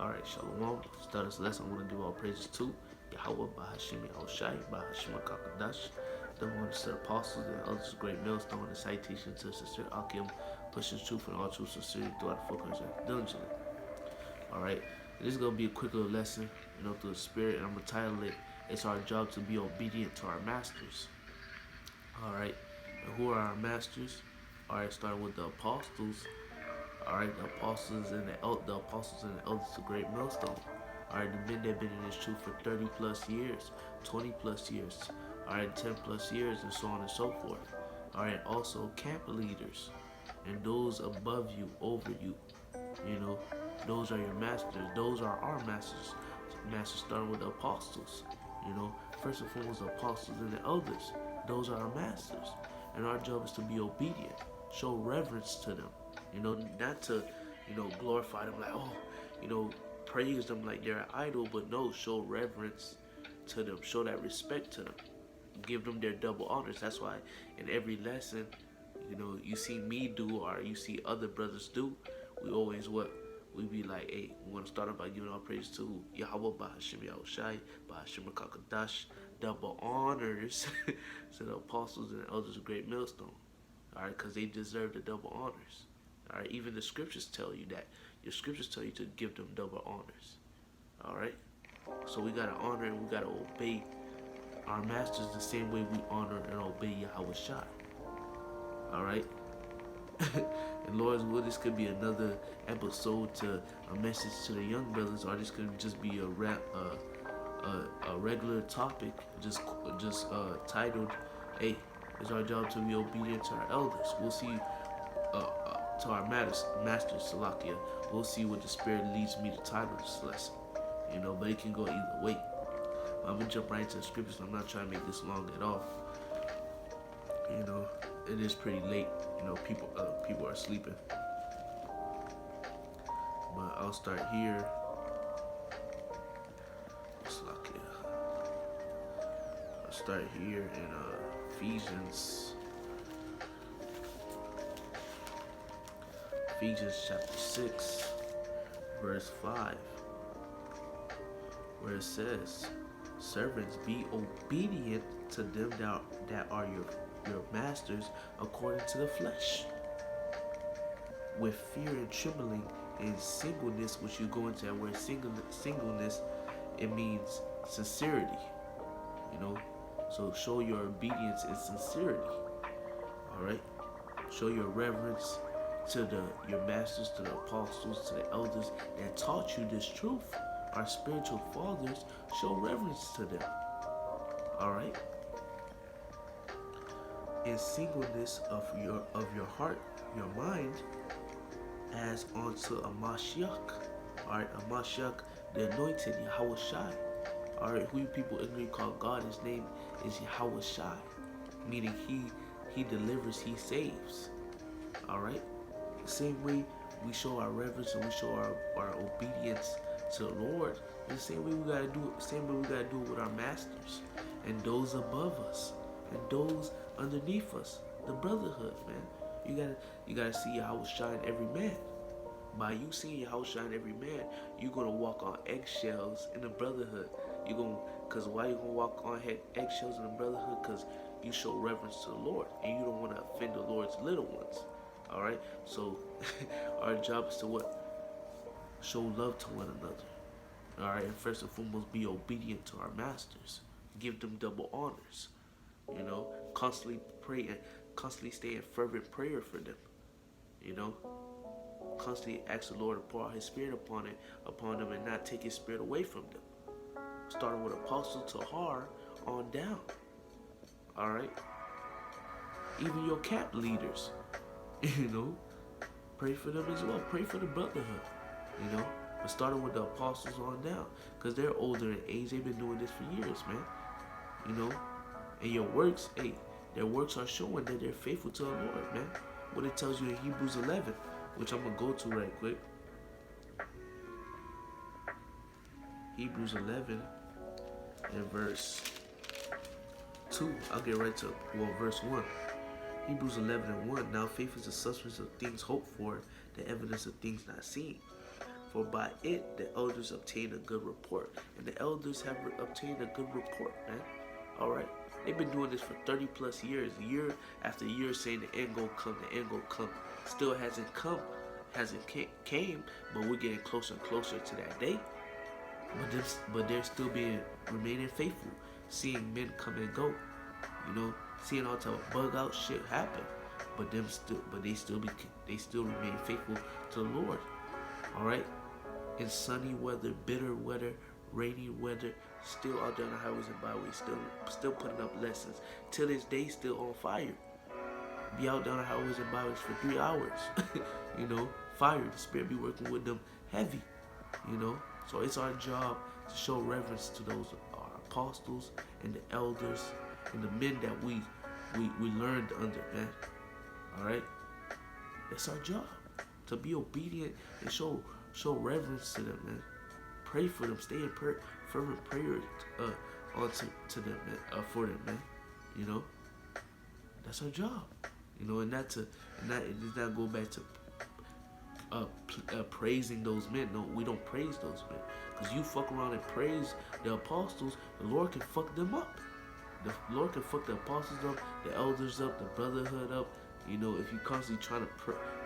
Alright, Shalom. Start this lesson. I want to give all praises to Yahweh, Bahashim Yahushai, Bahashim Kakadash, the one of the apostles and others, great millstone, and citation to Sister Akim, pushes truth and all truth sincerity throughout the full country diligently. Alright, this is going to be a quick little lesson, through the Spirit, and I'm going to title it, It's Our Job to Be Obedient to Our Masters. Alright, and who are our masters? Alright, starting with the apostles. Alright, the apostles and the elders of great millstone. Alright, the men that have been in this truth for 30 plus years, 20 plus years, alright, 10 plus years, and so on and so forth. Alright, also camp leaders and those above you, over you, those are your masters. Those are our masters. Masters starting with the apostles, first and foremost, the apostles and the elders. Those are our masters. And our job is to be obedient, show reverence to them. Not to, glorify them like, praise them like they're an idol, but no, show reverence to them, show that respect to them, give them their double honors. That's why in every lesson, you see me do or you see other brothers do, we always we be like, hey, we want to start off by giving our praise to Yahweh, Bahashim Yahushai, Bahashim Kakadash, double honors to the apostles and the elders of great millstone, alright, because they deserve the double honors. Alright, even the scriptures tell you that. Your scriptures tell you to give them double honors. Alright? So we gotta honor and we gotta obey our masters the same way we honor and obey Yahweh Shai. Alright? And Lord's will, this could be another episode to a message to the young brothers, or this could just be a regular topic, just titled, hey, it's our job to be obedient to our elders. We'll see to our masters, Salakia. We'll see what the Spirit leads me to title this lesson. But it can go either way. I'm gonna jump right into the scriptures. I'm not trying to make this long at all. It is pretty late. People are sleeping. But I'll start here. Salakia. I'll start here in Ephesians chapter 6, verse 5, where it says, servants, be obedient to them that are your masters according to the flesh, with fear and trembling and singleness, which you go into that word singleness, it means sincerity, so show your obedience in sincerity. Alright, show your reverence to your masters, to the apostles, to the elders that taught you this truth. Our spiritual fathers, show reverence to them. Alright? In singleness of your heart, your mind, as unto a Mashiach. Alright, a Mashiach, the anointed Yahweh Shai. Alright, who you people ignorantly call God, his name is Yahweh Shai, meaning he delivers, he saves. Alright? The same way we show our reverence and we show our obedience to the Lord, in the same way we gotta do it with our masters and those above us and those underneath us. The brotherhood, man. You gotta see Yahweh shine every man. By you seeing Yahweh shine every man, you're gonna walk on eggshells in the brotherhood. Cause why you gonna walk on eggshells in the brotherhood? Cause you show reverence to the Lord and you don't want to offend the Lord's little ones. Alright, so our job is to what? Show love to one another. Alright, and first and foremost, be obedient to our masters. Give them double honors. Constantly pray and constantly stay in fervent prayer for them. Constantly ask the Lord to pour out his spirit upon them and not take his spirit away from them. Starting with apostle to Har on down. Alright? Even your camp leaders. Pray for them as well. Pray for the brotherhood, but starting with the apostles on down, because they're older in age. They've been doing this for years, man. And your works, their works are showing that they're faithful to the Lord, man. What it tells you in Hebrews 11, which I'm gonna go to right quick. Hebrews 11 and verse 2. I'll get right to verse 1. Hebrews 11 and 1. Now faith is the substance of things hoped for, the evidence of things not seen. For by it the elders obtained a good report. And the elders have obtained a good report, man. Alright? They've been doing this for 30 plus years, year after year, saying the end gonna come, the end gonna come. Still hasn't come, came, but we're getting closer and closer to that day. But they're still remaining faithful, seeing men come and go, seeing all type of bug out shit happen. But they still remain faithful to the Lord. All right, in sunny weather, bitter weather, rainy weather, still out there on the highways and byways, still putting up lessons. Till this day, still on fire. Be out there on the highways and byways for 3 hours. Fire. The Spirit be working with them heavy. So it's our job to show reverence to those our apostles and the elders and the men that we learned under, man. All right, that's our job, to be obedient and show reverence to them, man. Pray for them, stay in fervent prayer to them, man, for them, man. That's our job, and that does not go back to praising those men. No, we don't praise those men, because you fuck around and praise the apostles, the Lord can fuck them up. The Lord can fuck the apostles up, the elders up, the brotherhood up. If you constantly trying to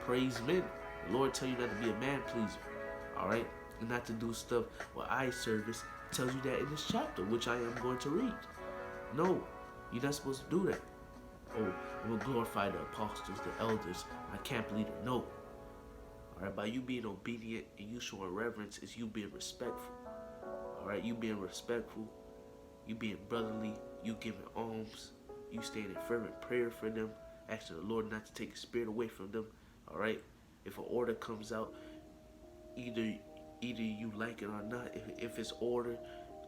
praise men, the Lord tell you not to be a man pleaser, all right, and not to do stuff with eye service. Tells you that in this chapter, which I am going to read. No, you're not supposed to do that. Oh, I'm gonna glorify the apostles, the elders, my camp leader. No. All right, by you being obedient and you showing reverence is you being respectful. All right, you being respectful, you being brotherly, you giving alms, you staying in fervent prayer for them, asking the Lord not to take the spirit away from them. All right, if an order comes out, either you like it or not, if it's ordered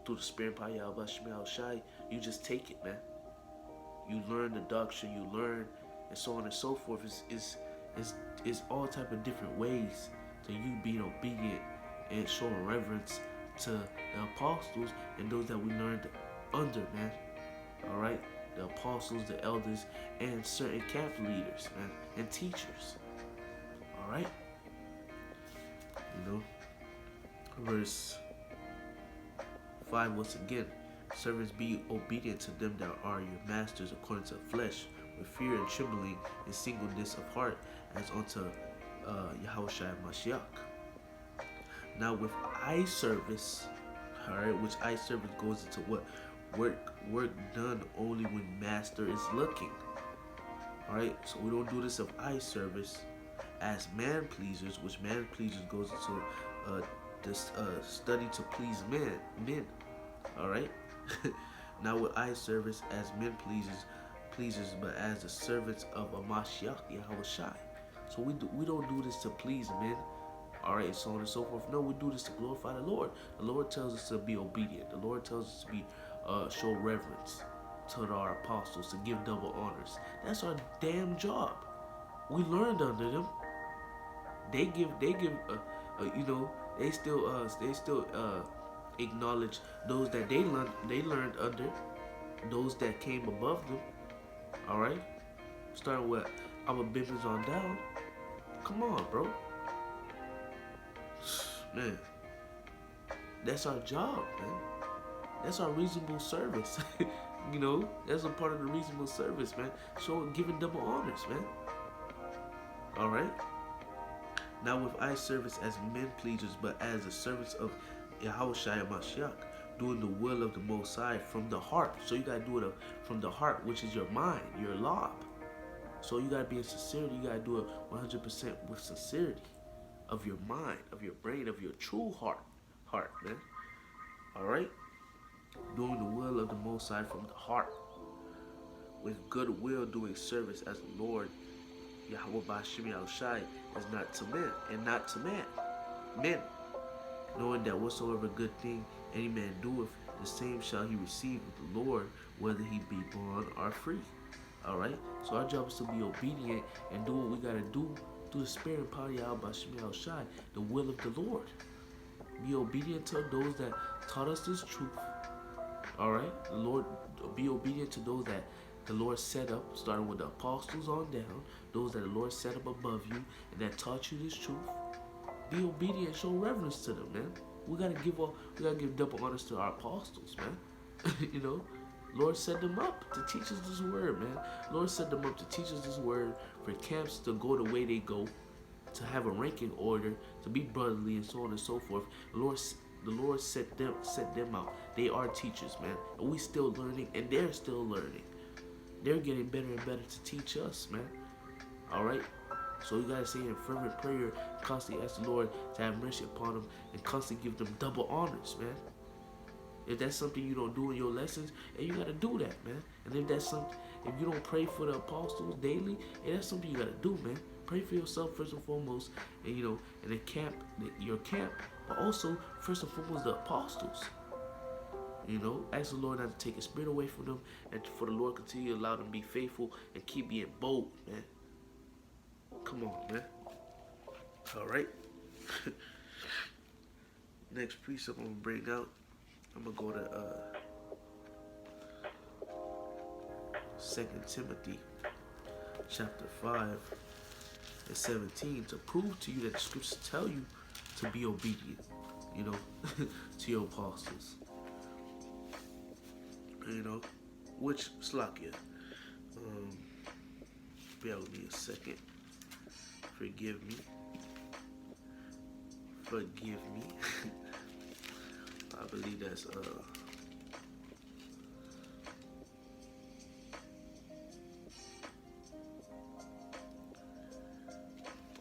through the Spirit of Yahweh Shemel Shai, you just take it, man. You learn the doctrine, you learn, and so on and so forth. Is all type of different ways to you being obedient and showing reverence to the apostles and those that we learned under, man. All right, the apostles, the elders, and certain camp leaders, man, and teachers. All right, verse 5 once again. Servants, be obedient to them that are your masters according to the flesh, with fear and trembling and singleness of heart, as unto Yahushua Mashiach. Now with eye service, all right, which eye service goes into what? Work done only when master is looking. All right, so we don't do this of eye service as man pleasers, which man pleasers goes into this study to please men. All right. Now with eye service as men pleasers, but as the servants of a Mashiach Yahushai. So we don't do this to please men, all right, so on and so forth. No, we do this to glorify the Lord. The Lord tells us to be obedient. The Lord tells us to be show reverence to our apostles, to give double honors. That's our damn job. We learned under them. They give they still acknowledge those that they learned under, those that came above them. All right, starting with our business on down. Come on, bro. Man, that's our job, man. That's our reasonable service. That's a part of the reasonable service, man. Giving double honors, man. All right. Now with eye service as men pleasers, but as the servants of Yahushua Mashiach, doing the will of the Most High from the heart. So you gotta do it from the heart, which is your mind, your lob. So you gotta be in sincerity. You gotta do it 100% with sincerity of your mind, of your brain, of your true heart, man. All right, doing the will of the Most High from the heart, with good will, doing service as the Lord Yahweh Bashim Yahushai, is not to men and not to men, knowing that whatsoever good thing any man doeth, the same shall he receive with the Lord, whether he be bond or free. All right, so our job is to be obedient and do what we gotta do through the Spirit and power of Yahweh Bashim Yahushai, the will of the Lord. Be obedient to those that taught us this truth. All right, the Lord, be obedient to those that the Lord set up, starting with the apostles on down, those that the Lord set up above you and that taught you this truth. be obedient, show reverence to them, man. We gotta give double honors to our apostles, man. You know, Lord set them up to teach us this word, man. Lord set them up to teach us this word for camps to go the way they go, to have a ranking order, to be brotherly, and so on and so forth. The Lord set them out. They are teachers, man, and we still learning, and they're still learning. They're getting better and better to teach us, man. All right. So you gotta say in fervent prayer, constantly ask the Lord to have mercy upon them, and constantly give them double honors, man. If that's something you don't do in your lessons, and you gotta do that, man. And if you don't pray for the apostles daily, and that's something you gotta do, man. Pray for yourself first and foremost, and in the camp, your camp, but also first and foremost the apostles. Ask the Lord not to take His spirit away from them, and for the Lord continue to allow them to be faithful and keep being bold, man. Come on, man. All right. Next precept I'm gonna bring out. I'm gonna go to 2 Timothy chapter 5 and 17 to prove to you that the scriptures tell you to be obedient, to your apostles. Which Slakia. Bear with me a second. Forgive me. I believe that's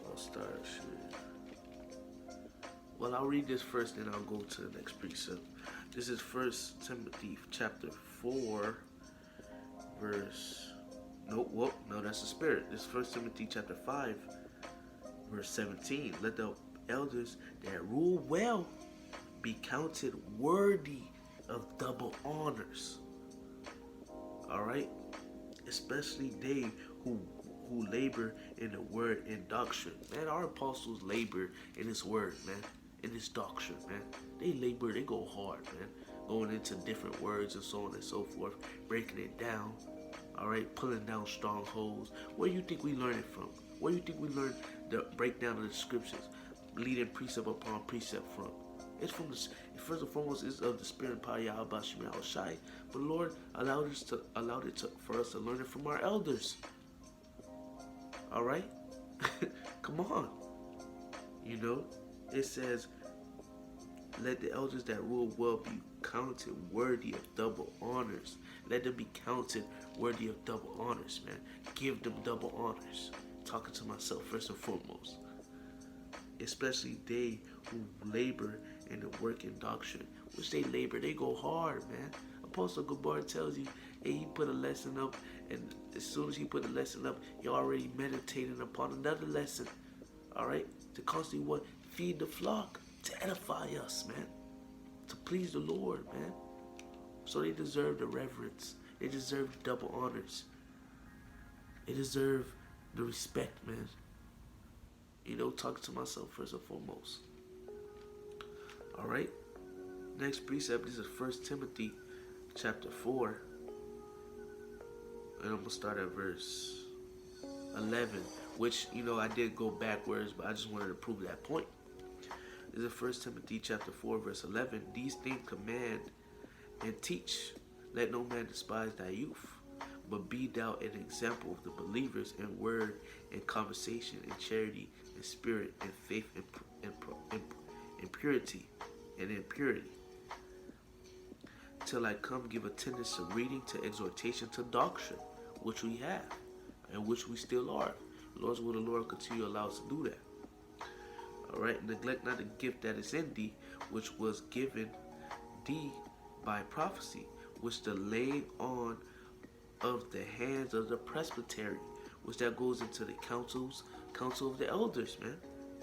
I'll start shit. Well, I'll read this first, then I'll go to the next precept. This is 1 Timothy chapter 4, verse. No, that's the spirit. This is 1 Timothy chapter 5, verse 17. Let the elders that rule well be counted worthy of double honors. All right, especially they who labor in the word and doctrine. Man, our apostles labor in this word, man, in this doctrine, man. They labor, they go hard, man, going into different words and so on and so forth, breaking it down. All right, pulling down strongholds. Where do you think we learn it from? Where do you think we learn the breakdown of the scriptures, leading precept upon precept from? It's from first and foremost, it's of the spirit and power Yahweh Shema Shai. But Lord allowed it for us to learn it from our elders. All right, come on. It says, let the elders that rule well be counted worthy of double honors. Let them be counted worthy of double honors, man. Give them double honors. Talking to myself first and foremost. Especially they who labor in the work and doctrine. Which they labor, they go hard, man. Apostle Gabar tells you, hey, he put a lesson up, and as soon as he put a lesson up, he already meditating upon another lesson. All right? To constantly what? Feed the flock. To edify us, man. To please the Lord, man. So they deserve the reverence. They deserve double honors. They deserve the respect, man. Talking to myself first and foremost. All right. Next precept, this is 1 Timothy chapter 4. And I'm going to start at verse 11. Which, I did go backwards, but I just wanted to prove that point. This is 1 Timothy chapter 4, verse 11. These things command and teach. Let no man despise thy youth, but be thou an example of the believers in word and conversation, in charity, in spirit, in faith, in purity, and in purity. Till I come, give attendance to reading, to exhortation, to doctrine, which we have, and which we still are. Lord's will the Lord continue to allow us to do that. All right, neglect not the gift that is in thee, which was given thee by prophecy, which the laying on of the hands of the presbytery, which that goes into the council of the elders, man.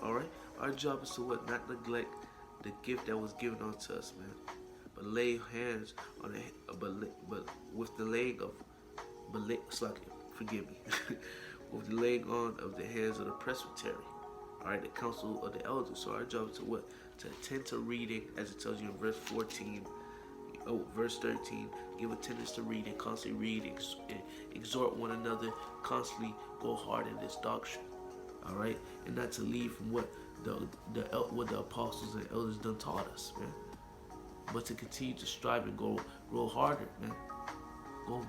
All right, our job is to what? Not neglect the gift that was given unto us, man, but lay hands on it. But with the laying of, forgive me, with the laying on of the hands of the presbytery. All right, the council of the elders. So our job is to what? To attend to reading, as it tells you in verse 14. Verse 13, give attendance to reading, constantly read, exhort one another, constantly go hard in this doctrine. All right, and not to leave from what? what the apostles and elders done taught us, man. But to continue to strive and grow harder, man. Grow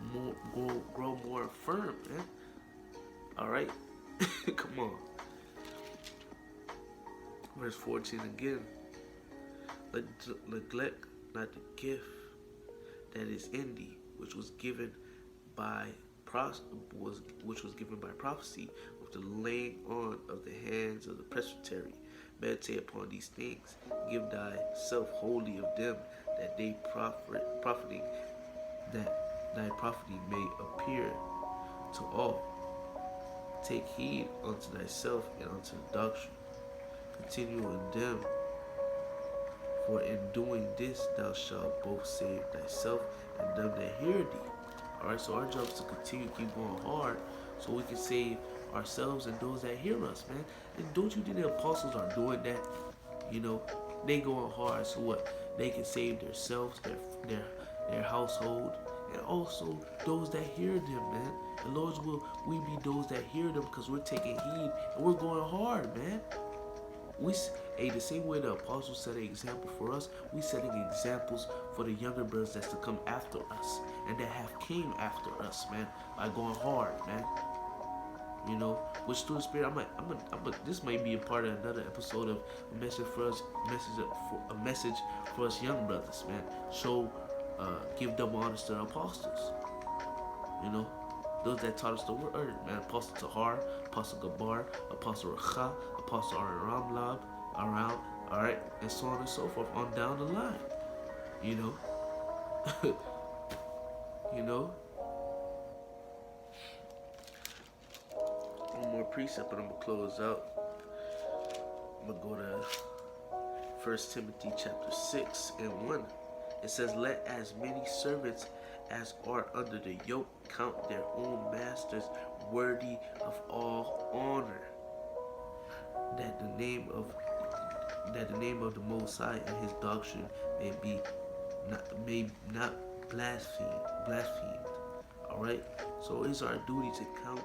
more firm, man. All right, come on. Verse 14 again. Neglect not the gift that is in thee, which was given by prophecy, with the laying on of the hands of the presbytery. Meditate upon these things. Give thyself wholly of them, that they profiting that thy profiting may appear to all. Take heed unto thyself and unto the doctrine. Continue in them, for in doing this thou shalt both save thyself and them that hear thee. Alright, so our job is to continue to keep going hard so we can save ourselves and those that hear us, man. And don't you think the apostles are doing that? You know, they going hard so what? They can save themselves, their household, and also those that hear them, man. And Lord will we be those that hear them because we're taking heed and we're going hard, man. The same way the apostles set an example for us, we setting examples for the younger brothers that's to come after us and that have came after us, man, by going hard, man. You know, with through the Spirit, this might be a part of another episode of a message for us young brothers, man. Give double honors to the apostles. You know, those that taught us the word, man. Apostle Tahar, Apostle Gabar, Apostle Racha, Apostle Aramlab, around, alright, and so on and so forth, on down the line. You know? You know? One more precept and I'm going to close out. I'm going to go to 1 Timothy chapter 6 and 1. It says, let as many servants as are under the yoke count their own masters worthy of all honor, that the name of the Most High and His doctrine may not blasphemed. All right. So it's our duty to count,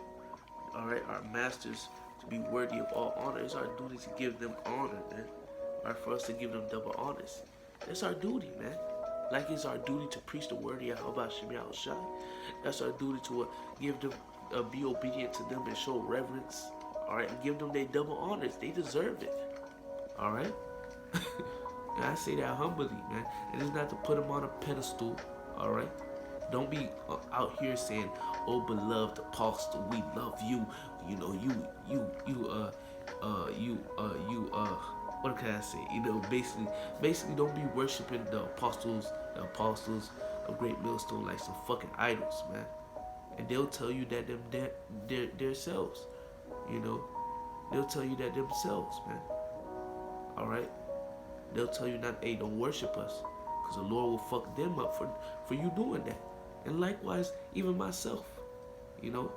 all right, our masters to be worthy of all honor. It's our duty to give them honor, man. All right, for us to give them double honors. That's our duty, man. Like it's our duty to preach the word of Yahweh Shemi Al-Shai. That's our duty to give them, be obedient to them and show reverence. All right, and give them their double honors. They deserve it. All right. And I say that humbly, man. And it's not to put them on a pedestal. All right. Don't be out here saying, "Oh, beloved apostle, we love you." You know, what can I say? You know, basically, don't be worshiping the apostles of Great Millstone like some fucking idols, man. And they'll tell you that their selves, you know, they'll tell you that themselves, man. All right, they'll tell you not, hey, don't worship us, because the Lord will fuck them up for you doing that. And likewise, even myself, you know,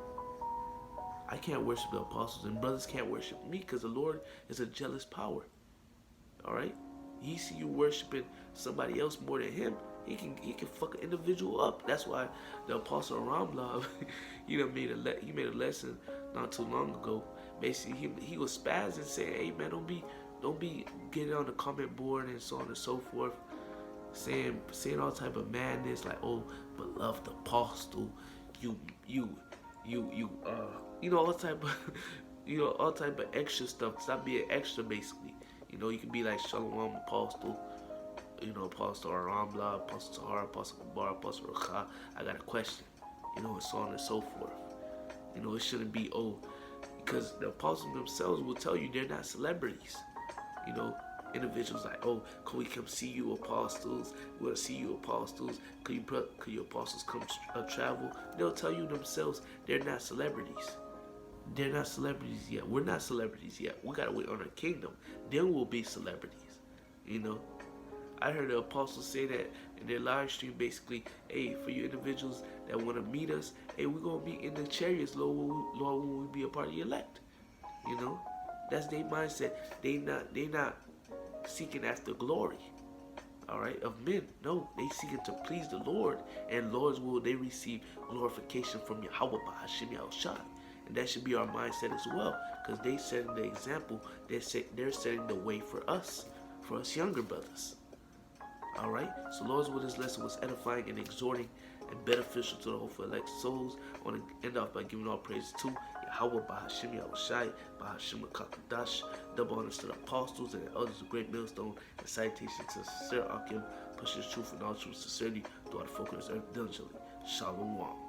I can't worship the apostles, and brothers can't worship me, because the Lord is a jealous power. All right, He see you worshiping somebody else more than Him, he can fuck an individual up. That's why the Apostle Ramlav, he made a lesson not too long ago. Basically, he was spazzing, saying, "Hey man, don't be getting on the comment board and so on and so forth, saying all type of madness like, oh, beloved apostle, all type of extra stuff. Stop being extra, basically. You can be like Shalom Apostle, Apostle Aramla, Apostle Tahar, Apostle Kabar, Apostle Racha. I got a question, and so on and so forth. It shouldn't be, because the apostles themselves will tell you they're not celebrities. Individuals like, oh, can we come see you, apostles? We want to see you, apostles. Could you apostles come travel? They'll tell you themselves they're not celebrities. They're not celebrities yet. We're not celebrities yet. We gotta wait on our kingdom. Then we'll be celebrities. I heard the apostles say that in their live stream, basically, hey, for you individuals that want to meet us, hey, we're gonna be in the chariots, Lord, when we be a part of the elect. That's their mindset. They not seeking after glory, all right, of men. No, they seeking to please the Lord, and Lord's will they receive glorification from Yahweh B'Hashem Yahushai. And that should be our mindset as well, because they setting the example. They're setting the way for us younger brothers. All right. So, Lord's will, this lesson was edifying and exhorting and beneficial to the hopeful elect souls. I want to end off by giving all praise to Yahweh, Bahashim Yahushai, Bahashim Kakadash, double honors to the apostles and the elders of Great Millstone, and citation to Sincere Akim, pushing truth and all truth sincerity throughout the folk of this earth diligently. Shalom.